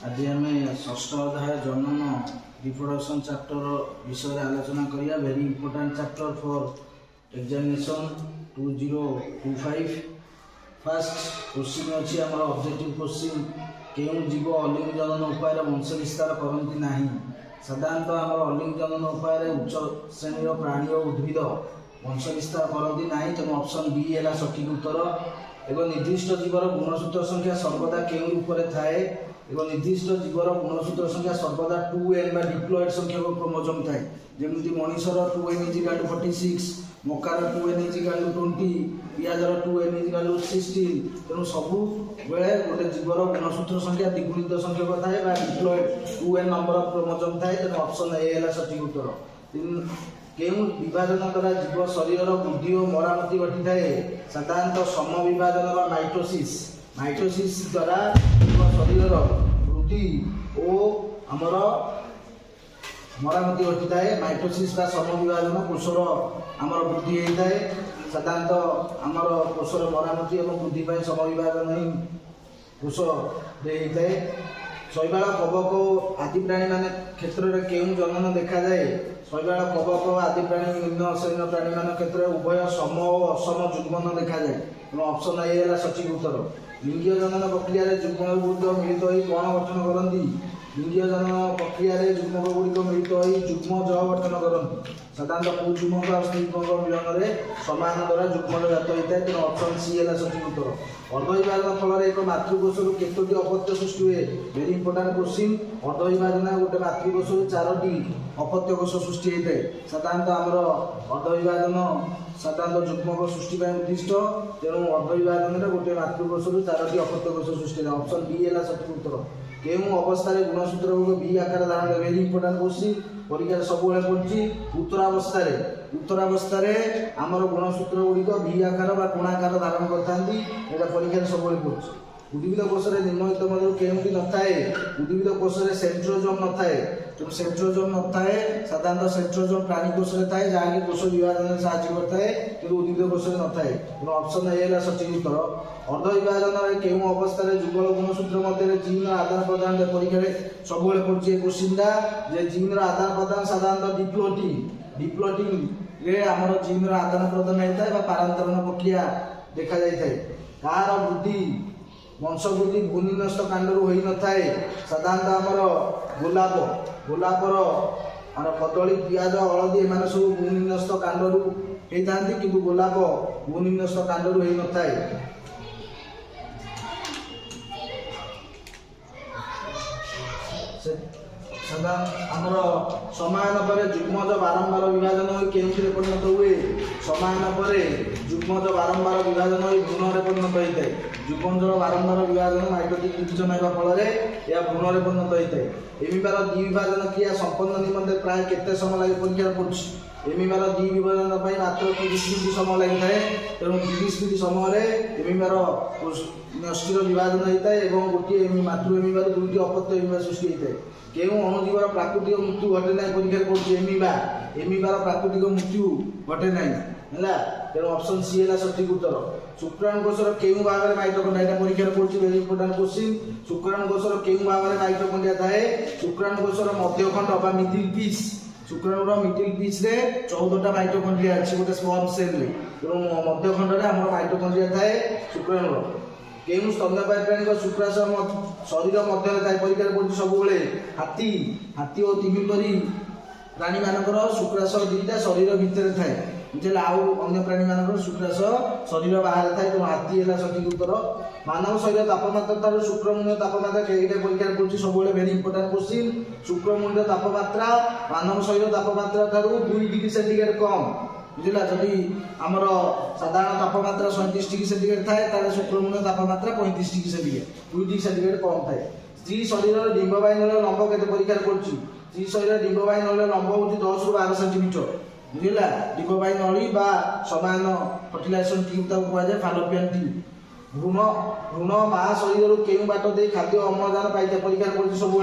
आज आम षष्ठ अध्याय जनन रिप्रोडक्शन चैप्टर विषय आलोचना करिया। Very important chapter for examination 2025। First question अच्छी आम ऑब्जेक्टिव क्वेश्चन केउं जीव अलिंग जनन उपाय वंश विस्तार करती नहीं। साधारणतः आम अलिंग जनन उपाय उच्च श्रेणी प्राणी और उद्भिद वंश विस्तार करती नहीं। तेणु ऑप्शन बी है सठिक उत्तर। एक निर्दिष्ट जीवर गुणसूत्र संख्या सर्वदा केउं रूप में थाए। एक निर्दिष्ट जीवर गुणसूत्र संख्या सर्वदा 2n डिप्लॉयड संख्यक क्रोमोसोम थाए। जमी मनीषर 2n = 46, मकार 2n = 20, पियाजर 2n = 16। तेणु सबू बेले गोटे जीवर गुणसूत्र संख्या द्विगुणित संख्यक थाए diploid 2n number of chromosome थाए। तेणु ऑप्शन ए है सठिक उत्तर। केउं विभाजन द्वारा जीव शरीर वृद्धि और मरामती घटी थाए। साधारणतः सम विभाजन माइटोसिस माइटोसिस द्वारा जीव शरीर वृद्धि और आमर मरामती घटी थाए। माइटोसिस का सम विभाजन कोषर आमर वृद्धि होता है। साधारणतः आमर कोषर मरामती और वृद्धि पर सम विभाजन ही कोष होता है। शैवाल कवक आदि प्राणी मान क्षेत्र में केउं जनन देखा जाए। शैवाल कवक आदि प्राणी निम्न श्रेणी प्राणी मान क्षेत्र में उभय सम और असम जुग्मन देखा जाए। तेणु ऑप्शन ए है सठिक उत्तर। लिंगीय जनन प्रक्रिया जुग्म गुड़िक मिलित हो कौन गठन करती। लिंगीय जनन प्रक्रिया जुग्मक गुड़िक मिलित हो जुग्मज गठन करती। साधारणतः पु जुग्मक और स्त्रीजुग्मक मिलन में समान द्वारा जुग्मज जात होता है। तेणु ऑप्शन सी है सठिक उत्तर। अर्धविभाजन फल एक मातृकोश केतोटी अपत्य सृष्टि हुए। Very important question. अर्धविभाजन गोटे मातृकोश 4टी अपत्य कोश सृष्टि होता है। साधारणतः आमर अर्धविभाजन साधारणतः जुग्मक सृष्टि उद्दिष्ट। तेणु अर्धविभाजन गोटे मातृकोश 4टी अपत्य कोश सृष्टि। ऑप्शन बी है सठिक उत्तर। केउं अवस्था गुणसूत्र गुड़िक बी आकार धारण करे। Very important question. परीक्षा सब पड़ी उत्तरावस्था आमर गुणसूत्र गुड़िक बी आकार कोणाकार धारण करता। परीक्षा सब पड़ी। उद्भिद कोष निम्नलिखित मध्य केउंटी न थाए। उद्भिद कोष सेंट्रोजोम न थाए। तो सेंट्रोजोम न थाए। साधारणतः सेंट्रोजोम प्राणी कोष में थाए जहाँकि कोष विभाजन में साहाय्य करता है कि उद्भिद कोष न थाए। ऑप्शन ए है सठिक उत्तर। अर्धविभाजन केउं अवस्था जुगल गुणसूत्र मध्य जीन आदान प्रदान परीक्षा सब पड़ी। क्वेश्चनटा जे जीन आदान प्रदान साधारणतः डिप्लोटिंग आमर जीन आदान प्रदान होता है पारांतरण प्रक्रिया देखा जाए। कार वृद्धि वंश वृद्धि भूनिनस्त कांडर हो न थाए। साधारणतः आमर गोलापर आम कदली पियाज हलदी एम सब भूनिनस्त कांडर होता है कि गोलाप भूनिनस्त कांडर हो न थाए। आमर समान पर जुग्मज बारंबार विभाजन हो परिणत हुए। समान पर जुग्मज बारंबार विभाजन हो भ्रूण में परिणत होता है। जुग्मज बारंबार विभाजन माइटोटिक डिविजन होगा फल भ्रूण में परिणत होता है। एमिबार द्विविभाजन क्रिया संपन्न निमंते प्राय केते समय लगे परीक्षा पड़ी। एमिबार द्विविभाजन मात्र 30 मिनिट समय लगी है। तेणु 30 मिनिट समय एमिबार नष्टिर विभाजन होता है और गोटे मातृ एमिबार दुईटी अपत्य एमिबा सृष्टि होता है। केउं अणुजीवर प्राकृतिक मृत्यु घटे ना परीक्षा पड़ी। एमिबार प्राकृतिक मृत्यु घटे ना है। तेणु ऑप्शन सी है सठिक उत्तर। शुक्राणु कोषर केउं भाग में माइटोकॉन्ड्रिया परीक्षा पड़ी। Very important question. शुक्राणु कोषर केउं भाग में माइटोकॉन्ड्रिया थाए। शुक्राणु कोषर मध्यखंड बा मिडिल पीस। शुक्राणुर मिडिल पीस रे 14टा माइटोकॉन्ड्रिया अच्छी गोटे स्पर्म सेल रे। तेणु मध्यखंड में आम माइटोकॉन्ड्रिया थाए शुक्राणुर। केउं स्तन्यपायी प्राणी शुक्राशय शरीर मध्य थाए परीक्षा पड़ी सब। हाथी और तिमी परी प्राणी मानकर शुक्राशय 2टा शरीर भितर थाए। बुझे आउ अन्य प्राणी मानकर शुक्राशय शरीर बाहर थाए। तेणु हाथी है सठिक उत्तर। मानव शरीर तापमात्रा शुक्रमुंड तापमात्रा ये परीक्षा पड़ी सब। Very important question. शुक्रमुंड तापमात्रा मानव शरीर तापमात्रा 2 डिग्री सेंटीग्रेड कम। बुझला जदि आमर साधारण तापमात्रा 37 डिग्री सेंटीग्रेड थाए शुक्रमुंड तापमात्रा 35 डिग्री सेंटीग्रेड 2 डिग्री सेंटीग्रेड कम थाए। स्त्री शरीर डिंबवाहिनी लंब के परीक्षा पड़ी। स्त्री शरीर डिंबवाहिनी लंब हो 10 ରୁ 12 सेंटीमीटर। बुझला डिंबवाहिनी नली बा समान फर्टिलाइजेशन ट्यूब कहुए फालोपियन ट्यूब। भ्रूण भ्रूण माँ शरीर केउं बाट दे खाद्य अम्लजान पाइते परीक्षा कर सब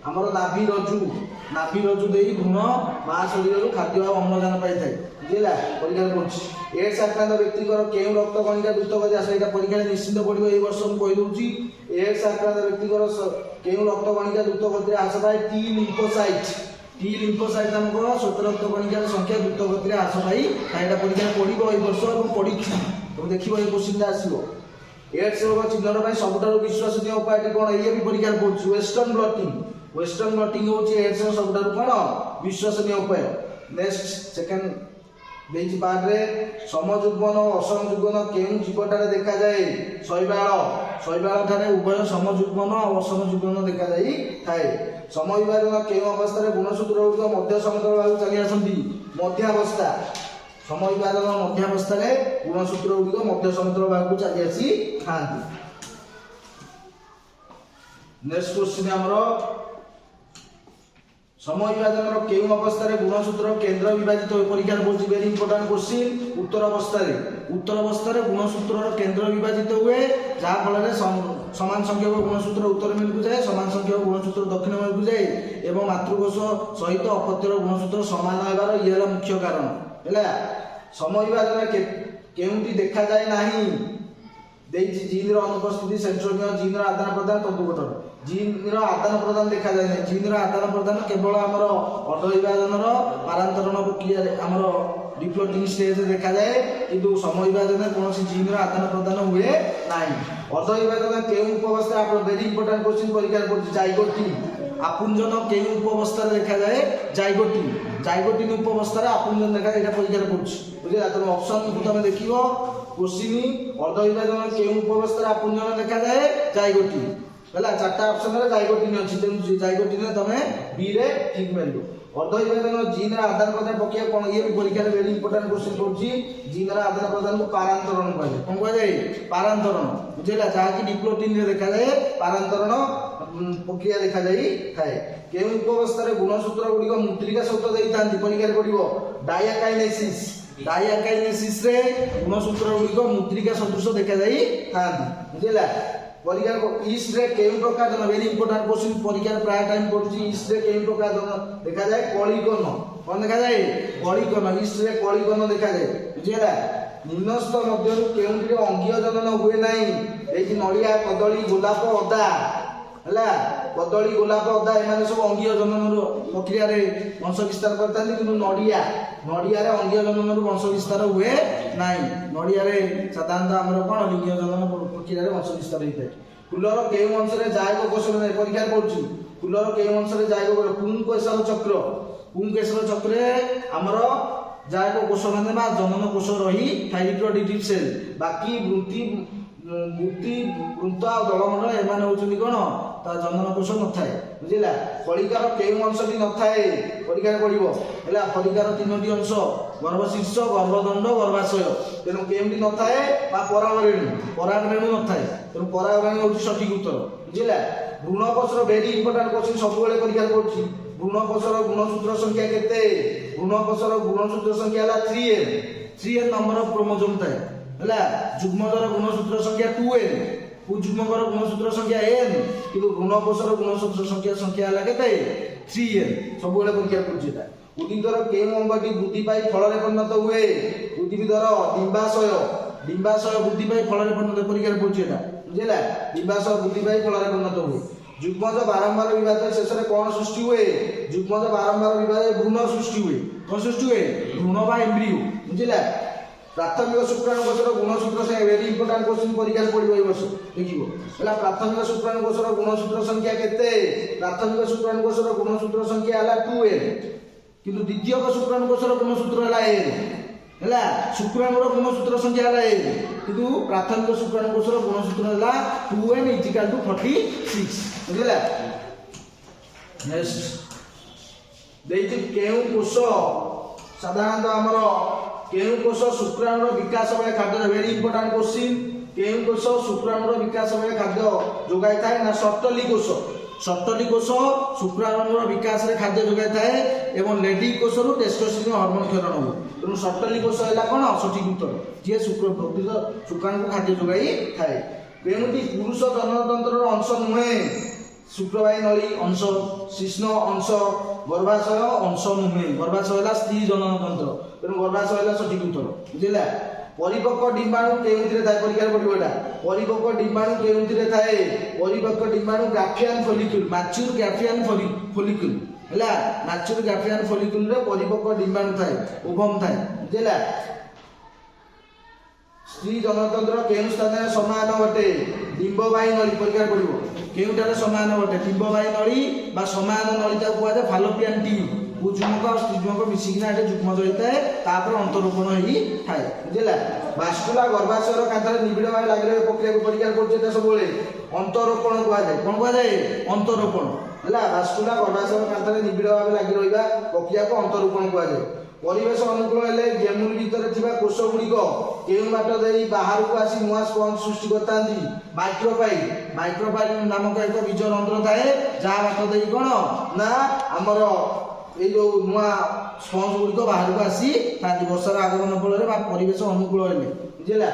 आमर नाभि रज्जु दे भ्रूण माँ शरीर खाद्य और अम्लजान पाई थाए बुझेगा परीक्षा कर एड्स आक्रांत व्यक्तिकर केउं रक्त कणिका द्रुत गति आस यहाँ परीक्षा निश्चित पड़ो ये वर्ष मुझे कहीदे एड्स आक्रांत व्यक्तिकर केउं रक्त कणिका द्रुत गति ह्रास पाए टी लिम्फोसाइट नामक श्वेत रक्त कणिकार संख्या द्रुत गति ह्रास पाई यहाँ परीक्षा पड़ो ये वर्ष और पड़ी तुम देख ये क्वेश्चन आसो एड्स रोग चिन्हट पर सबुठ विश्वसनीय उपाय कौन ये भी परीक्षा पड़ू वेस्टर्न ब्लटिंग हूँ एड्स सबुठ कौन विश्वसनीय उपाय नेक्स्ट सेकेंड देइछि पार्ट रे समजुग्मन और असमजुग्मन केउं जीवटारे देखा जाए शैवाल ठारे उभय समजुग्मन और असमजुग्मन देखा जाई थाए समविभाजन केउं अवस्था रे गुणसूत्र गुड़िक मध्य समतल भाग चली आसंती मध्यावस्था समविभाजन मध्यावस्था रे गुणसूत्र गुड़िक मध्य समतल भाग को चली आसी थांती नेक्स्ट क्वेश्चन हमरो समविभाजन केउं अवस्था रे गुणसूत्र केंद्र विभाजित हो परीक्षा पड़ुछि वेरी इंपोर्टेंट क्वेश्चन उत्तर अवस्था रे गुणसूत्र केंद्र विभाजित हुए जहा फल रे समान संख्यक गुणसूत्र उत्तर मेल को जाए समान संख्यक गुणसूत्र दक्षिण मेल को जाए एवं मातृकोश सहित अपत्यर गुणसूत्र समान होबार ये मुख्य कारण हैला समविभाजन केउंटी देखा जाए नाही देइछि जीन रो अनुपस्थिति सेंट्रोमियर जीन रो आदान प्रदान तंतु गठन जीन रो आदान प्रदान देखा जाए नहीं जीन रो आदान प्रदान केवल आमर अर्धविभाजन रो पारांतरण प्रक्रिया आमर डिप्लोटिंग स्टेज देखा जाए किंतु समविभाजन कौन जीन रो आदान प्रदान हुए नहीं अर्धविभाजन केउं उपअवस्था आप वेरी इंपोर्टेंट क्वेश्चन परीक्षा पड़ुछि जाइगोटी आपुंजन केउं उपअवस्था देखा जाए जाइगोटी उपअवस्था आपुंजन देखा जाए परीक्षा पड़ुछि बुझिला तुम ऑप्शन तुम देखियो क्वेश्चन अर्धविभाजन केउं उपअवस्था आपुंजन देखा जाए जाइगोटी हैला चारटा ऑप्शन रे जाइगोटी अछि तेनु जाइगोटी ने तमे बी रे ठीक मारियो अर्धविभाजन जीन रा आदान प्रदान प्रक्रिया कोन ये परीक्षा रे वेरी इंपोर्टेंट क्वेश्चन पड़ुछि जीन रा आदान प्रदान को पारांतरण कहले कोन कह जाए पारांतरण बुझिला जहा कि डिप्लोटिन रे देखा जाए पारांतरण प्रक्रिया देखा जाई थाए केउं उपअवस्था रे गुणसूत्र गुडी को मुद्रिका शब्द देई थांती परीक्षा रे पडिबो डायाकाइनेसिस रे गुणसूत्र गुडी को मुद्रिका सदृश देखा जाई थांती बुझिला परीक्षा को ईस्ट रे केउं प्रकार जन वेरी इंपोर्टेंट क्वेश्चन परीक्षा रे प्राय टाइम पड़ुछि ईस्ट रे केउं प्रकार जन देखा जाए कलिकन कोन देखा जाए कलिकन ईस्ट रे कलिकन देखा जाए बुझिला निम्नस्थ मध्यरु केउंटी अंगीय जनन हुए नाही एई नड़िया कदली गोलाप अदा हैला कदली गोलाप अदा एमाने सब अंगीय जनन प्रक्रिया रे वंश विस्तार करतांती किंतु नड़िया रे अंगीय जनन वंश विस्तार हुए नाही नड़िया रे साधारणतः हमर कोन लिंगीय जनन प्रक्रिया रे वंश विस्तार होइଥାଏ फूलर केउं अंश रे जायक कोष रे परीक्षा पड़ुछि फूलर केउं अंश रे जायक पुंकेसर चक्र हमर जायक कोष माने बा जनन कोष रही थाइरोइड सेल बाकी वृत्ति वृत्त और दलमंडल एमाने होचुनी कोन ता जनन कोष न थाए बुझिला कलिकार केउं अंशटी न थाए परीक्षा पड़िबो हैला कलिकार तीनोटी अंश गर्भशीर्ष गर्भदंड गर्भाशय तेनु केउंटी न थाए बा परागरेणु न थाए तेनु परागरेणु होची सठिक उत्तर बुझिला भ्रूणकोशर वेरी इंपोर्टेंट क्वेश्चन सब बेले परीक्षा पड़ुछि भ्रूणकोशर गुणसूत्र संख्या केते भ्रूणकोशर गुणसूत्र संख्या हला 3n नंबर ऑफ क्रोमोसोम थाए हैला जुग्मजर गुणसूत्र संख्या 2n जुग्मकर गुणसूत्र संख्या n किंतु भ्रूणकोशर गुणसूत्र संख्या हला केते 3n सब बेले परीक्षा पड़ुछि एटा उद्भिदर केउं अंगटी वृद्धि पाई फल रे परिणत हुए उद्भिदर डिंबाशय वृद्धि पाई फल रे परिणत परीक्षा पड़ुछि एटा बुझिला डिंबाशय वृद्धि पाई फल रे परिणत हुए जुग्मज बारंबार विभाजन शेष रे कोन सृष्टि हुए जुग्मज बारंबार विभाजन भ्रूण सृष्टि हुए कोन सृष्टि हुए भ्रूण बा एम्ब्रियो बुझिला प्राथमिक शुक्राणुकोशर गुणसूत्र से वेरी इंपोर्टेंट क्वेश्चन परीक्षा पड़िबो ए वर्ष देखिबो हला प्राथमिक शुक्राणुकोशर गुणसूत्र संख्या केते प्राथमिक शुक्राणुकोशर गुणसूत्र संख्या हला 2n किंतु द्वितीयक शुक्राणुकोशर गुणसूत्र हला n हला शुक्राणुर गुणसूत्र संख्या हला n किंतु प्राथमिक शुक्राणुकोशर गुणसूत्र हला 2n = 46 बुझिला नेक्स्ट देइति केउ कोश साधारणतः हमर केउ कोश शुक्राणुर विकास बय खाद्य वेरी इंपोर्टेंट क्वेश्चन କେଉଁ କୋଷ ଶୁକ୍ରାଣୁର ବିକାଶ ବେଳେ ଖାଦ୍ୟ ଯୋଗାଇଥାଏ ନା ସର୍ଟଲି କୋଷ। ସର୍ଟଲି କୋଷ ଶୁକ୍ରାଣୁର ବିକାଶରେ ଖାଦ୍ୟ ଯୋଗାଇଥାଏ ଏବଂ ଲେଡି କୋଷରୁ ଟେଷ୍ଟୋଷ୍ଟିରୋନ ହରମୋନ କ୍ଷରଣ ହୁଏ। ତେଣୁ ସର୍ଟଲି କୋଷ ହେଲା କ'ଣ ସଠିକ ଉତ୍ତର, ଯିଏ ଶୁକ୍ରାଣୁକୁ ଖାଦ୍ୟ ଯୋଗାଇଥାଏ। କେଉଁଟି ପୁରୁଷ ଜନନତନ୍ତ୍ରର ଅଂଶ ନୁହେଁ? ଶୁକ୍ରବାହୀ ନଳୀ ଅଂଶ, ଶିଶ୍ନ ଅଂଶ, ଗର୍ଭାଶୟ ଅଂଶ ନୁହେଁ। ଗର୍ଭାଶୟ ହେଲା ସ୍ତ୍ରୀ ଜନନତନ୍ତ୍ର, ତେଣୁ ଗର୍ଭାଶୟ ହେଲା ସଠିକ ଉତ୍ତର। ବୁଝିଲା? ପରିପକ୍ୱ ଡିମ୍ବାଣୁ କେଉଁଥିରେ ଥାଏ? ପରୀକ୍ଷାରେ ପଡ଼ିବ ଏଟା। ପରିପକ୍ୱ ଡିମ୍ବାଣୁ କେଉଁଥିରେ ଥାଏ? ପରିପକ୍ୱ ଡିମ୍ବାଣୁ ଗ୍ରାଫିଆନ୍ ଫଲିକ୍ୟୁଲ, ମାଚ୍ୟୁର ଗ୍ରାଫିଆନ୍ ଫଲିକ୍ୟୁଲ ହେଲା। ମାଚ୍ୟୁର ଗ୍ରାଫିଆନ୍ ଫଲିକ୍ୟୁଲରେ ପରିପକ୍ୱ ଡିମ୍ବାଣୁ ଥାଏ, ଓଭମ ଥାଏ। ବୁଝିଲା? ସ୍ତ୍ରୀ ଜନତନ୍ତ୍ର କେଉଁ ସ୍ଥାନରେ ସମାନ ଅଟେ? ଡିମ୍ବବାହୀ ନଳୀ। ପରୀକ୍ଷାରେ ପଡ଼ିବ କେଉଁଠାରେ ସମାନ ଅଟେ? ଡିମ୍ବବାହୀ ନଳୀ ବା ସମାନ ନଳୀ ତାକୁ କୁହାଯାଏ ଫାଲୋପିଆନ୍ ଟ୍ୟୁବ୍। ପୁଂଜୁମକ ଆଉ ସ୍ତ୍ରୀଜୁମକ ମିଶିକିନା ଏଠି ଯୁଗ୍ମଜ ହୋଇଥାଏ, ତାପରେ ଅନ୍ତରୋପଣ ହେଇଥାଏ। ବୁଝିଲା? ଭାସ୍କୁଲା ଗର୍ଭାଶୟର କାନ୍ଥରେ ନିବିଡ଼ ଭାବେ ଲାଗି ରହିବା ପ୍ରକ୍ରିୟାକୁ ପରୀକ୍ଷା କରୁଛି ଏଟା ସବୁବେଳେ ଅନ୍ତରୋପଣ କୁହାଯାଏ। କ'ଣ କୁହାଯାଏ? ଅନ୍ତରୋପଣ ହେଲା। ଭାସ୍କୁଲା ଗର୍ଭାଶୟର କାନ୍ଥରେ ନିବିଡ଼ ଭାବେ ଲାଗି ରହିବା ପ୍ରକ୍ରିୟାକୁ ଅନ୍ତରୋପଣ କୁହାଯାଏ। ପରିବେଶ ଅନୁକୂଳ ହେଲେ ଜେମୁଲ ଭିତରେ ଥିବା କୋଷ ଗୁଡ଼ିକ କେଉଁ ବାଟ ଦେଇ ବାହାରକୁ ଆସି ନୂଆ ସ୍ପଞ୍ଜ ସୃଷ୍ଟି କରିଥାନ୍ତି? ମାଇକ୍ରୋଫାଇଲ। ମାଇକ୍ରୋଫାଇଲ ନାମକ ଏକ ବୀଜ ରନ୍ଧ୍ର ଥାଏ, ଯାହା ବାଟ ଦେଇ କ'ଣ ନା ଆମର ଏଇ ଯୋଉ ନୂଆ ସ୍ପଞ୍ଜ ଗୁଡ଼ିକ ବାହାରକୁ ଆସିଥାନ୍ତି ବର୍ଷାର ଆଗମନ ଫଳରେ ବା ପରିବେଶ ଅନୁକୂଳ ହେଲେ। ବୁଝିଲା?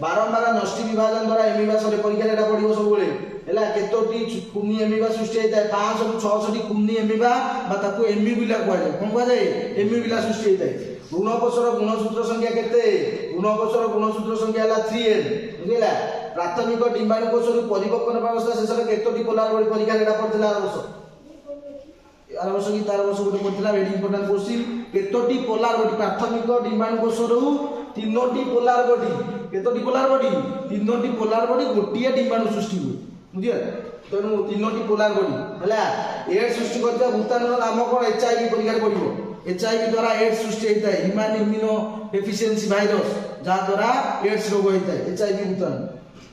ବାରମ୍ବାର ନ୍ୟଷ୍ଟି ବିଭାଜନ ଦ୍ୱାରା ଏମିବା ସରେ। ପରୀକ୍ଷାରେ ଏଟା ପଡ଼ିବ ସବୁବେଳେ ହେଲା। କେତୋଟି କୁନି ଏମିବା ସୃଷ୍ଟି ହେଇଥାଏ? 500 ରୁ 600ଟି କୁନି ଏମିବା ବା ତାକୁ ଏମିବିଲା କୁହାଯାଏ। କ'ଣ କୁହାଯାଏ? ଏମିବିଲା ସୃଷ୍ଟି ହେଇଥାଏ। ଭ୍ରୂଣକୋଷର ଗୁଣସୂତ୍ର ସଂଖ୍ୟା କେତେ? ଭ୍ରୂଣକୋଷର ଗୁଣସୂତ୍ର ସଂଖ୍ୟା ହେଲା 3n। ବୁଝିଲା? ପ୍ରାଥମିକ ଡିମ୍ବାଣୁ କୋଷରୁ ପରିପକ୍ୱ ଅବସ୍ଥା ଶେଷରେ କେତୋଟି ପୋଲାର ବଡି? ପରୀକ୍ଷାରେ ଏଟା ପଡ଼ିଥିଲା ଆର ବର୍ଷ କି ତାର ବର୍ଷ ଗୋଟେ ପଡ଼ିଥିଲା। Very important question. କେତୋଟି ପୋଲାର ବଡି? ପ୍ରାଥମିକ ଡିମ୍ବାଣୁ କୋଷରୁ 3ଟି ପୋଲାର ବଡି। କେତୋଟି ପୋଲାର ବଡି? 3ଟି ପୋଲାର ବଡି ଗୋଟିଏ ଡିମ୍ବାଣୁ ସୃଷ୍ଟି ହୁଏ। ବୁଝିଲେ? ତେଣୁ 3ଟି ପୋଲାର ବଡି ହେଲା। ଏଡ୍ ସୃଷ୍ଟି କରିଥିବା ଭୂତାଣୁର ନାମ କ'ଣ? HIV। ପରୀକ୍ଷାରେ ପଡ଼ିବ। HIV ଦ୍ୱାରା ଏଡ୍ସ ସୃଷ୍ଟି ହେଇଥାଏ, ହ୍ୟୁମାନ୍ ଇମ୍ୟୁନୋ ଡେଫିସିଏନ୍ସି ଭାଇରସ୍, ଯାହା ଦ୍ୱାରା ଏଡ୍ସ ରୋଗ ହେଇଥାଏ, HIV ଭୂତାଣୁ।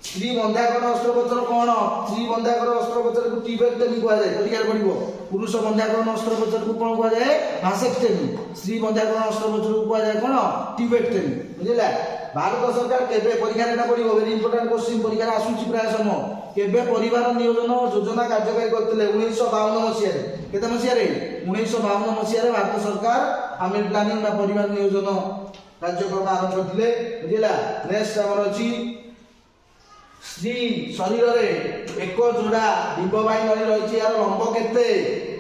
ସ୍ତ୍ରୀ ବନ୍ଧ୍ୟାକରଣ ଅସ୍ତ୍ରୋପଚାର କ'ଣ? ସ୍ତ୍ରୀ ବନ୍ଧ୍ୟାକରଣ ଅସ୍ତ୍ରୋପଚାରକୁ ଟ୍ୟୁବେକ୍ଟମି କୁହାଯାଏ। ପରୀକ୍ଷାରେ ପଡ଼ିବ। ପୁରୁଷ ବନ୍ଧ୍ୟାକରଣ ଅସ୍ତ୍ରୋପଚାରକୁ କ'ଣ କୁହାଯାଏ? ଭାସେକ୍ଟମି। ସ୍ତ୍ରୀ ବନ୍ଧ୍ୟାକରଣ ଅସ୍ତ୍ରୋପଚାରକୁ କୁହାଯାଏ କ'ଣ? ଟ୍ୟୁବେକ୍ଟମି। ବୁଝିଲା? ଭାରତ ସରକାର କେବେ? ପରୀକ୍ଷାରେ ଏଟା ପଡ଼ିବ। ଭେରି ଇମ୍ପୋର୍ଟାଣ୍ଟ କ୍ୱେଶ୍ଚିନ୍, ପରୀକ୍ଷାରେ ଆସୁଛି ପ୍ରାୟ ସମୟ। କେବେ ପରିବାର ନିୟୋଜନ ଯୋଜନା କାର୍ଯ୍ୟକାରୀ କରିଥିଲେ? 1952 ମସିହାରେ। କେତେ ମସିହାରେ? 1952 ମସିହାରେ ଭାରତ ସରକାର ଫ୍ୟାମିଲି ପ୍ଲାନିଂ ବା ପରିବାର ନିୟୋଜନ କାର୍ଯ୍ୟକ୍ରମ ଆରମ୍ଭ କରିଥିଲେ। ବୁଝିଲା? ନେକ୍ସଟ ଆମର ଅଛି ସ୍ତ୍ରୀ ଶରୀରରେ ଏକ ଯୋଡ଼ା ଡିମ୍ବବାହୀ ନଳୀ ରହିଛି। ଏହାର ଲମ୍ବ କେତେ?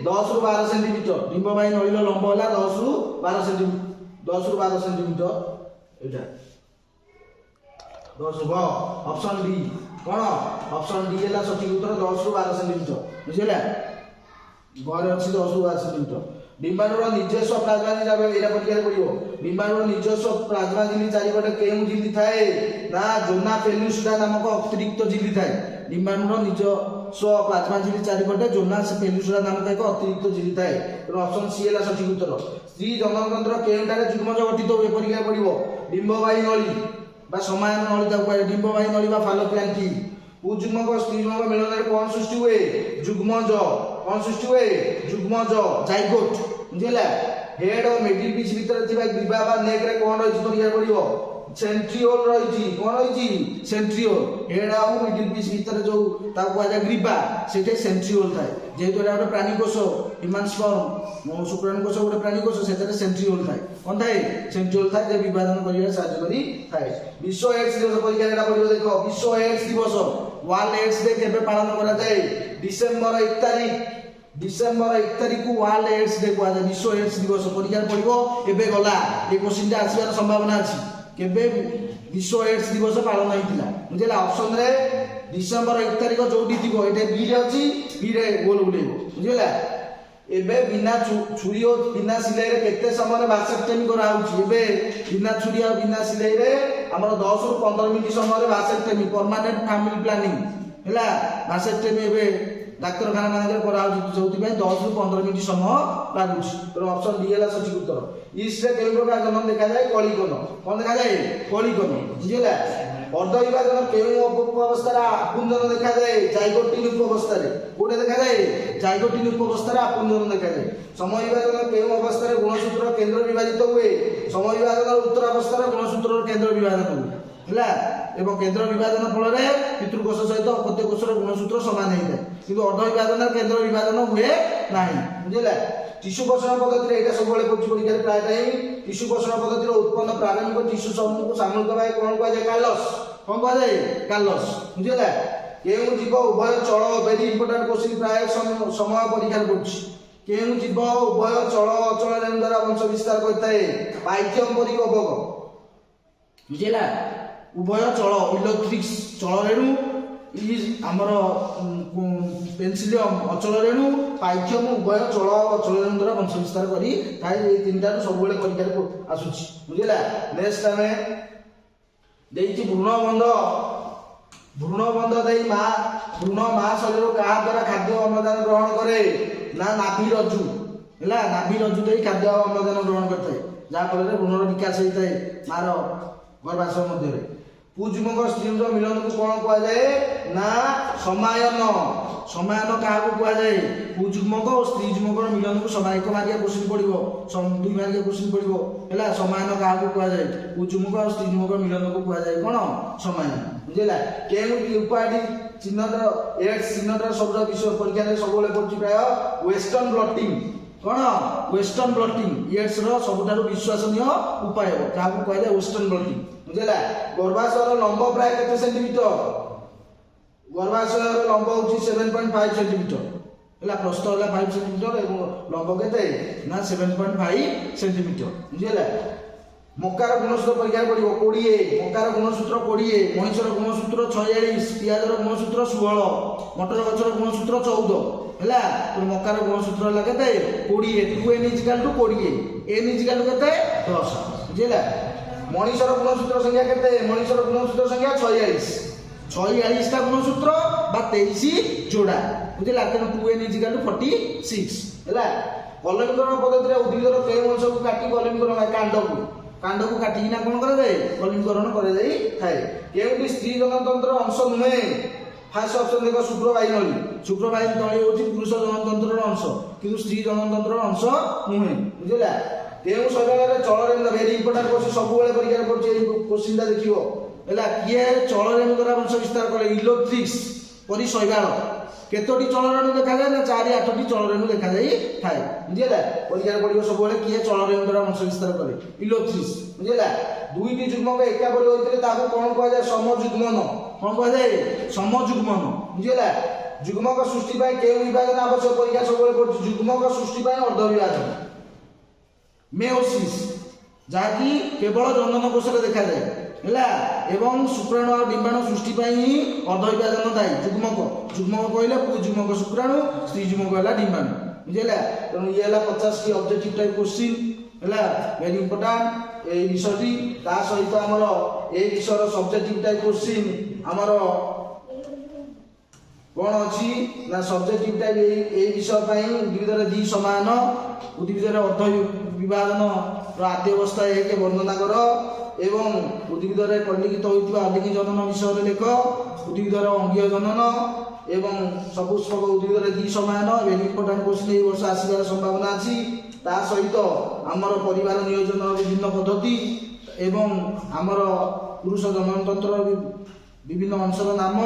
10 ରୁ 12 ସେଣ୍ଟିମିଟର। ଡିମ୍ବବାହୀ ନଳୀର ଲମ୍ବ ହେଲା 10 ରୁ 12 ସେଣ୍ଟିମିଟର। 10 ରୁ 12 ସେଣ୍ଟିମିଟର ଏଇଟା 10 ଗ। ଅପସନ୍ ଡି କ'ଣ? ଅପସନ୍ ଡି ହେଲା ସଠିକ ଉତ୍ତର, 10 ରୁ 12 ସେଣ୍ଟିମିଟର। ବୁଝିଲା? ଘରେ ଅଛି 10 ରୁ 12 ସେଣ୍ଟିମିଟର। ଡିମ୍ବାଣୁର ନିଜସ୍ୱ ପ୍ଲାଜମା ଝିଲି, ଏଇଟା ପରୀକ୍ଷାରେ ପଡ଼ିବ। ଡିମ୍ବାଣୁର ନିଜସ୍ୱ ପ୍ଲାଜମା ଝିଲି ଚାରିପଟେ କେଉଁ ଝିଲି ଥାଏ? ନା ଜୋନା ପେଲୁସିଡା ନାମକ ଅତିରିକ୍ତ ଝିଲି ଥାଏ। ଡିମ୍ବାଣୁର ନିଜସ୍ୱ ପ୍ଲାଜମା ଝିଲି ଚାରିପଟେ ଜୋନା ପେଲୁସିଡା ନାମକ ଏକ ଅତିରିକ୍ତ ଝିଲି ଥାଏ। ତେଣୁ ଅପସନ୍ ସି ହେଲା ସଠିକ ଉତ୍ତର। ସ୍ତ୍ରୀ ଜନନତନ୍ତ୍ର କେଉଁଠାରେ ଯୁଗ୍ମଜ ଗଠିତ ହୁଏ? ପରୀକ୍ଷାରେ ପଡ଼ିବ। ଡିମ୍ବବାହୀ ନଳୀ ବା ସମାନ ନଳୀ ତାକୁ କୁହାଯାଏ। ଡିମ୍ବବାହୀ ନଳୀ ବା ଫାଲୋପିଆନ୍ ଟ୍ୟୁବ୍। ପୁଂଜୁମକ ସ୍ତ୍ରୀଜୁମକ ମିଳନରେ କ'ଣ ସୃଷ୍ଟି ହୁଏ? ଯୁଗ୍ମଜ। କ'ଣ ସୃଷ୍ଟି ହୁଏ? ଯୁଗ୍ମଜ, ଜାଇଗୋଟ। ବୁଝିଲା? ହେଡ୍ ଓ ମିଡିଲ ପିସ୍ ଭିତରେ ଥିବା ଗ୍ରୀବା ବା ନେକରେ କ'ଣ ରହିଛି? ପରୀକ୍ଷାରେ ପଡ଼ିବ। ସେଣ୍ଟ୍ରିଓଲ ରହିଛି। କ'ଣ ରହିଛି? ସେଣ୍ଟ୍ରିଓଲ। ହେଡ୍ ଆଉ ମିଡିଲ ପିସ୍ ଭିତରେ ଯୋଉ ତାକୁ କୁହାଯାଏ ଗ୍ରୀବା, ସେଠି ସେଣ୍ଟ୍ରିଓଲ ଥାଏ। ଯେହେତୁ ଏଟା ଗୋଟେ ପ୍ରାଣୀ କୋଷ, ହ୍ୟୁମାନ୍ ସ୍ପର୍ମ, ଶୁକ୍ରାଣୁ କୋଷ ଗୋଟେ ପ୍ରାଣୀ କୋଷ, ସେଥିରେ ସେଣ୍ଟ୍ରିଓଲ ଥାଏ। କ'ଣ ଥାଏ? ସେଣ୍ଟ୍ରିଓଲ ଥାଏ, ଯେ ବିଭାଜନ କରିବାରେ ସାହାଯ୍ୟ କରିଥାଏ। ବିଶ୍ୱ ଏଡ୍ସ ଦିବସ। ପରୀକ୍ଷାରେ ଏଟା ପଡ଼ିବ। ଦେଖ, ବିଶ୍ୱ ଏଡ୍ସ ଦିବସ, ୱାର୍ଲଡ ଏଡ୍ସ ଡେ କେବେ ପାଳନ କରାଯାଏ? ଡିସେମ୍ବର 1 ତାରିଖ। ଡିସେମ୍ବର 1 ତାରିଖକୁ ୱାର୍ଲଡ ଏଡ୍ସ ଡେ କୁହାଯାଏ। ବିଶ୍ୱ ଏଡ୍ସ ଦିବସ। ପରୀକ୍ଷାରେ ପଡ଼ିବ। ଏବେ ଗଲା, এই କୋଶ୍ଚିନ୍ଟା ଆସିବାର ସମ୍ଭାବନା ଅଛି। କେବେ ବିଶ୍ୱ ଏଡ୍ସ ଦିବସ ପାଳନ ହେଇଥିଲା? ବୁଝିଲା? ଅପସନରେ ଡିସେମ୍ବର 1 ତାରିଖ ଯୋଉଠି ଥିବ, ଏଠି ବି ରେ ଅଛି, ବି ରେ ଗୋଲ ବୁଲେଇବ। ବୁଝିଲା? ଏବେ ବିନା ଛୁରୀ ଓ ବିନା ସିଲେଇରେ କେତେ ସମୟରେ ଭାସେକ୍ଟମି କରାହଉଛି? ଏବେ ବିନା ଛୁରୀ ଆଉ ବିନା ସିଲେଇରେ ଆମର 10 ରୁ 15 ମିନିଟ୍ ସମୟରେ ଭାସେକ୍ଟମି, ପରମାନେଣ୍ଟ ଫ୍ୟାମିଲି ପ୍ଲାନିଂ ହେଲା। ଭାସେକ୍ଟମି ଏବେ ଡାକ୍ତରଖାନା ମାନଙ୍କରେ କରାହଉଛି, ଯୋଉଥିପାଇଁ 10 ରୁ 15 ମିନିଟ୍ ସମୟ ଲାଗୁଛି। ତେଣୁ ଅପସନ୍ ଡି ହେଲା ସଠିକ ଉତ୍ତର। ଇଷ୍ଟରେ କେଉଁ ପ୍ରକାର ଜନନ ଦେଖାଯାଏ? କଳିକନ। କ'ଣ ଦେଖାଯାଏ? କଳିକନ। ବୁଝିଲା? ଅର୍ଦ୍ଧ ବିଭାଜନ କେଉଁ ଅବସ୍ଥାରେ ଆପୁଞ୍ଜନ ଦେଖାଯାଏ? ଜାଇଗୋଟିନ୍ ଉପବସ୍ଥାରେ। କୋଉଟା ଦେଖାଯାଏ? ଜାଇଗୋଟିନ୍ ଉପବସ୍ଥାରେ ଆପୁଞ୍ଜନ ଦେଖାଯାଏ। ସମୟ ବିଭାଜନ କେଉଁ ଅବସ୍ଥାରେ ଗୁଣସୂତ୍ର କେନ୍ଦ୍ର ବିଭାଜିତ ହୁଏ? ସମୟ ବିଭାଜନର ଉତ୍ତର ଅବସ୍ଥାରେ ଗୁଣସୂତ୍ରର କେନ୍ଦ୍ର ବିଭାଜନ ହୁଏ। ହେଲା? ଏବଂ କେନ୍ଦ୍ର ବିଭାଜନ ଫଳରେ ପିତୃକୋଷ ସହିତ ଅପତ୍ୟ କୋଷର ଗୁଣସୂତ୍ର ସମାନ ହେଇଥାଏ, କିନ୍ତୁ ଅର୍ଧ ବିଭାଜନରେ କେନ୍ଦ୍ର ବିଭାଜନ ହୁଏ ନାହିଁ। ବୁଝିଲା? টিস্যু পোষণ পদ্ধতিରେ ଏଇଟା ସବୁବେଳେ ପଡୁଛି ପରୀକ୍ଷାରେ ପ୍ରାୟ ଟାଇମ୍। টিস্যୁ পোষণ ପଦ୍ଧତିର ଉତ୍ପନ୍ନ ପ୍ରାରମ୍ଭିକ টিস্যୁ ସମୂହକୁ ସାମୂହିକ ଭାବେ କ'ଣ କୁହାଯାଏ? କାଲସ୍। କ'ଣ କୁହାଯାଏ? କାଲସ୍। ବୁଝିଲା? କେଉଁ ଜୀବ ଉଭୟ ଚଳ, ଭେରି ଇମ୍ପୋର୍ଟାଣ୍ଟ କ୍ୱେଶ୍ଚିନ୍, ପ୍ରାୟ ସମୟ ପରୀକ୍ଷାରେ ପଡୁଛି। କେଉଁ ଜୀବ ଉଭୟ ଚଳ ଅଚଳ ରେଣୁ ଦ୍ୱାରା ବଂଶ ବିସ୍ତାର କରିଥାଏ? ପାଇଥିୟମ୍ ପରି କବକ। ବୁଝିଲା? ଉଭୟ ଚଳ ଇଲୋଥ୍ରିକ୍ସ ଚଳ ରେଣୁ, ଆମର ପେନ୍ସିଲିୟମ୍ ଅଚଳ ରେଣୁ, ପାଇଥିୟମ୍ ଉଭୟ ଚଳ ଅଚଳ ରେଣୁ ଦ୍ୱାରା ବଂଶ ବିସ୍ତାର କରି ଥାଏ। ଏଇ ତିନିଟାରୁ ସବୁବେଳେ ପରୀକ୍ଷାରେ ଆସୁଛି। ବୁଝିଲା? ନେକ୍ସଟ ଆମେ ଦେଇଛି ଭ୍ରୂଣବନ୍ଧ। ଭ୍ରୂଣବନ୍ଧ ଦେଇ ଭ୍ରୂଣ ମା ଶରୀରରୁ କାହା ଦ୍ୱାରା ଖାଦ୍ୟ ଅମ୍ଳଜାନ ଗ୍ରହଣ କରେ? ନା ନାଭି ରଜ୍ଜୁ। ହେଲା? ନାଭି ରଜ୍ଜୁ ଦେଇ ଖାଦ୍ୟ ଅମ୍ଳଜାନ ଗ୍ରହଣ କରିଥାଏ, ଯାହାଫଳରେ ଭ୍ରୂଣର ବିକାଶ ହେଇଥାଏ ମାର ଗର୍ଭାଶୟ ମଧ୍ୟରେ। ପୁଂଜୁମକ ସ୍ତ୍ରୀଙ୍କ ମିଳନକୁ କ'ଣ କୁହାଯାଏ? ନା ସମାୟନ। ସମାୟନ କାହାକୁ କୁହାଯାଏ? ପୁଂଜୁମକ ଓ ସ୍ତ୍ରୀ ଯୁମକର ମିଳନକୁ ସମାୟନ। 1 ମାର୍କିଆ କ୍ୱେଶ୍ଚିନ୍ ପଡିବ, 2 ମାର୍କିଆ କ୍ୱେଶ୍ଚିନ୍ ପଡିବ। ହେଲା? ସମାୟନ କାହାକୁ କୁହାଯାଏ? ପୁଂଜୁମକ ଆଉ ସ୍ତ୍ରୀ ଯୁମକର ମିଳନକୁ କୁହାଯାଏ କ'ଣ? ସମାୟନ। ବୁଝିଲା? କେଉଁ ଉପାଧି ଚିହ୍ନଟ ଏଡ୍ସ ଚିହ୍ନଟର ସବୁର ବିଷୟ ପରୀକ୍ଷାରେ ସବୁବେଳେ ପଡୁଛି ପ୍ରାୟ? Western blotting. କ'ଣ? ୱେଷ୍ଟର୍ନ ବ୍ଲଟିଂ ଏଡ୍ସ ର ସବୁଠାରୁ ବିଶ୍ୱାସନୀୟ ଉପାୟ କାହାକୁ କୁହାଯାଏ? Western blotting. ବୁଝିଲା? ଗର୍ଭାଶୟର ଲମ୍ବ ପ୍ରାୟ କେତେ ସେଣ୍ଟିମିଟର? ଗର୍ଭାଶୟର ଲମ୍ବ ହେଉଛି 7.5 ସେଣ୍ଟିମିଟର। ହେଲା? ପ୍ରସ୍ଥ ହେଲା 5 ସେଣ୍ଟିମିଟର ଏବଂ ଲମ୍ବ କେତେ? ନା 7.5 ସେଣ୍ଟିମିଟର। ବୁଝିଲା? ମକାର ଗୁଣସୂତ୍ର ପରୀକ୍ଷାରେ ପଡିବ 20। ମକାର ଗୁଣସୂତ୍ର 20, ମଣିଷର ଗୁଣସୂତ୍ର 46, ପିଆଜର ଗୁଣସୂତ୍ର 16, ମଟର ଗଛର ଗୁଣସୂତ୍ର 14। ହେଲା? ମକାର ଗୁଣସୂତ୍ର ହେଲା କେତେ? 20। 2n = 20, n = କେତେ? 10। ବୁଝିଲା? ମଣିଷର ଗୁଣସୂତ୍ର ସଂଖ୍ୟା କେତେ? ମଣିଷର ଗୁଣସୂତ୍ର ସଂଖ୍ୟା 46। 46ଟା ଗୁଣସୂତ୍ର ବା 23 ଯୋଡା। ବୁଝିଲା? ତେଣୁ 2n = 46। ହେଲା? କଲମୀକରଣ ପଦ୍ଧତିରେ ଉଦ୍ଭିଦର କେଉଁ ଅଂଶକୁ କାଟି କଲମୀକରଣ? କାଣ୍ଡକୁ କାଟିକିନା କ'ଣ କରାଯାଏ? କଲମୀକରଣ କରାଯାଇଥାଏ। କେଉଁଠି ସ୍ତ୍ରୀ ଜନନତନ୍ତ୍ରର ଅଂଶ ନୁହେଁ? ଫାର୍ଷ୍ଟ ଅପସନ୍ ଦେଖ, ଶୁକ୍ରବାହୀ ନଳୀ। ଶୁକ୍ରବାହୀ ନଳୀ ହେଉଛି ପୁରୁଷ ଜନନତନ୍ତ୍ରର ଅଂଶ, କିନ୍ତୁ ସ୍ତ୍ରୀ ଜନନତନ୍ତ୍ରର ଅଂଶ ନୁହେଁ। ବୁଝିଲା? କେଉଁ ଶୈବାଳରେ ଚଳ ରେଣୁ, ଭେରି ଇମ୍ପୋର୍ଟାଣ୍ଟ କ୍ୱେଶ୍ଚିନ୍, ସବୁବେଳେ ପରୀକ୍ଷାରେ ପଡୁଛି ଏଇ କ୍ୱେଶ୍ଚିନ୍ଟା ଦେଖିବ। ହେଲା? କିଏ ଚଳ ରେଣୁ ଦ୍ୱାରା ବଂଶ ବିସ୍ତାର କରେ? ଇଲୋଥ୍ରିକ୍ସ ପରି ଶୈବାଳ। କେତୋଟି ଚଳ ରେଣୁ ଦେଖାଯାଏ? ନା 4-8ଟି ଚଳ ରେଣୁ ଦେଖାଯାଇଥାଏ। ବୁଝିଲା? ପରୀକ୍ଷାରେ ପଡିବ ସବୁବେଳେ କିଏ ଚଳ ରେଣୁ ଦ୍ୱାରା ବଂଶ ବିସ୍ତାର କରେ? ଇଲୋଥ୍ରିକ୍ସ। ବୁଝିଲା? ଦୁଇଟି ଯୁଗ୍ମକ ଏକାପରି ହୋଇଥିଲେ ତାକୁ କ'ଣ କୁହାଯାଏ? ସମଯୁଗ୍ମନ। କ'ଣ କୁହାଯାଏ? ସମଯୁଗ୍ମନ। ବୁଝିଲା? ଯୁଗ୍ମକ ସୃଷ୍ଟି ପାଇଁ କେଉଁ ବିଭାଜନ ଆବଶ୍ୟକ? ପରୀକ୍ଷା ସବୁବେଳେ ପଡୁଛି। ଯୁଗ୍ମକ ସୃଷ୍ଟି ପାଇଁ ଅର୍ଧ ବିଭାଜନ, ମେଓସିସ୍, ଯାହାକି କେବଳ ଜନନ କୋଷରେ ଦେଖାଯାଏ। ହେଲା? ଏବଂ ଶୁକ୍ରାଣୁ ଆଉ ଡିମ୍ବାଣୁ ସୃଷ୍ଟି ପାଇଁ ହିଁ ଅର୍ଧ ବିଭାଜନ ଦାୟୀ। ଯୁଗ୍ମକ କହିଲେ ପୁଂଜୁମକ ଶୁକ୍ରାଣୁ, ସ୍ତ୍ରୀ ଯୁଗ୍ମକ ହେଲା ଡିମ୍ବାଣୁ। ବୁଝିଲା? ତେଣୁ ଇଏ ହେଲା 50ଟି ଅବଜେକ୍ଟିଭ ଟାଇପ୍ କ୍ୱେଶ୍ଚିନ୍। ହେଲା? ଭେରି ଇମ୍ପୋର୍ଟାଣ୍ଟ এই বিষয়টি। ତା ସହିତ ଆମର এই ବିଷୟର ସବଜେକ୍ଟିଭ ଟାଇପ୍ କ୍ୱେଶ୍ଚିନ୍ ଆମର କ'ଣ ଅଛି? ନା ସବଜେକ୍ଟିଭ ଟାଇପ୍ এই ବିଷୟ ପାଇଁ ଉଦ୍ଭିଦରେ ଦ୍ୱି ସମାୟନ, ଉଦ୍ଭିଦରେ ଅର୍ଧ ବିଭାଜନର ଆଦ୍ୟ ଅବସ୍ଥା 1 ବର୍ଣ୍ଣନା କର ଏବଂ ଉଦ୍ଭିଦରେ ପରିଲିଖିତ ହୋଇଥିବା ଅଲିଙ୍ଗି ଜନନ ବିଷୟରେ ଲେଖ। ଉଦ୍ଭିଦର ଅଙ୍ଗୀୟ ଜନନ ଏବଂ ସପୁଷ୍ପକ ଉଦ୍ଭିଦରେ ଦ୍ୱି ସମାୟନ। ଭେରି ଇମ୍ପୋର୍ଟାଣ୍ଟ କ୍ୱେଶ୍ଚିନ୍ এই ବର୍ଷ ଆସିବାର ସମ୍ଭାବନା ଅଛି। ତା ସହିତ ଆମର ପରିବାର ନିୟୋଜନର ବିଭିନ୍ନ ପଦ୍ଧତି ଏବଂ ଆମର ପୁରୁଷ ଜନନତନ୍ତ୍ରର ବିଭିନ୍ନ ଅଂଶର ନାମ।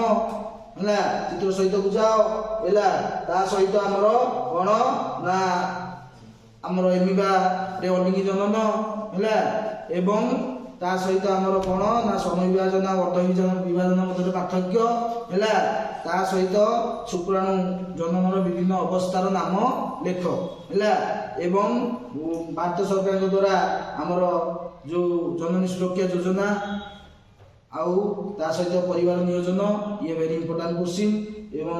ହେଲା? ଚିତ୍ର ସହିତ ବୁଝାଅ। ହେଲା? ତା ସହିତ ଆମର କ'ଣ? ନା ଆମର ଏମିବାରେ ଅଲିଙ୍ଗି ଜନନ। ହେଲା? ଏବଂ ତା ସହିତ ଆମର କ'ଣ? ନା ସମବିଭାଜନ ଆଉ ଅର୍ଧ ବିଭାଜନ ମଧ୍ୟରେ ପାର୍ଥକ୍ୟ। ହେଲା? ତା ସହିତ ଶୁକ୍ରାଣୁ ଜନନର ବିଭିନ୍ନ ଅବସ୍ଥାର ନାମ ଲେଖ। ହେଲା? ଏବଂ ଭାରତ ସରକାରଙ୍କ ଦ୍ୱାରା ଆମର ଯେଉଁ ଜନନୀ ସୁରକ୍ଷା ଯୋଜନା ଆଉ ତା ସହିତ ପରିବାର ନିୟୋଜନ, ଇଏ ଭେରି ଇମ୍ପୋର୍ଟାଣ୍ଟ କ୍ୱେଶ୍ଚିନ୍। ଏବଂ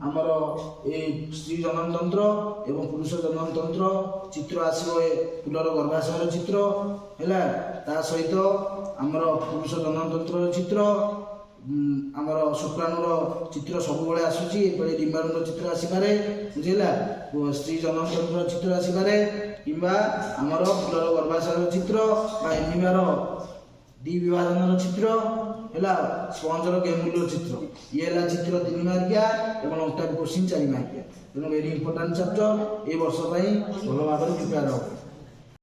ଆମର ଏ ସ୍ତ୍ରୀ ଜନନତନ୍ତ୍ର ଏବଂ ପୁରୁଷ ଜନନତନ୍ତ୍ର ଚିତ୍ର ଆସିବ, ଏ ଫୁଲର ଗର୍ଭାଶୟର ଚିତ୍ର। ହେଲା? ତା ସହିତ ଆମର ପୁରୁଷ ଜନନତନ୍ତ୍ରର ଚିତ୍ର, ଆମର ଶୁକ୍ରାଣୁର ଚିତ୍ର ସବୁବେଳେ ଆସୁଛି। ଏପରି ଡିମ୍ବାଣୁର ଚିତ୍ର ଆସିପାରେ। ବୁଝିଲା? ସ୍ତ୍ରୀ ଜନନତନ୍ତ୍ରର ଚିତ୍ର ଆସିପାରେ, କିମ୍ବା ଆମର ଫୁଲର ଗର୍ଭାଶୟର ଚିତ୍ର ବା ଏମିବାର ଦ୍ୱିବିଭାଜନର ଚିତ୍ର। ହେଲା? ସ୍ପଞ୍ଜର ଗେମୁଲର ଚିତ୍ର। ଇଏ ହେଲା ଚିତ୍ର 3 ମାର୍କିଆ ଏବଂ ଲଙ୍ଗ ଟାଇପ୍ କ୍ୱେଶ୍ଚିନ୍ 4 ମାର୍କିଆ। ତେଣୁ ଭେରି ଇମ୍ପୋର୍ଟାଣ୍ଟ ଚାପ୍ଟର। ଏ ବର୍ଷ ପାଇଁ ଭଲ ଭାବରେ ପ୍ରିପେୟାର ହେବ।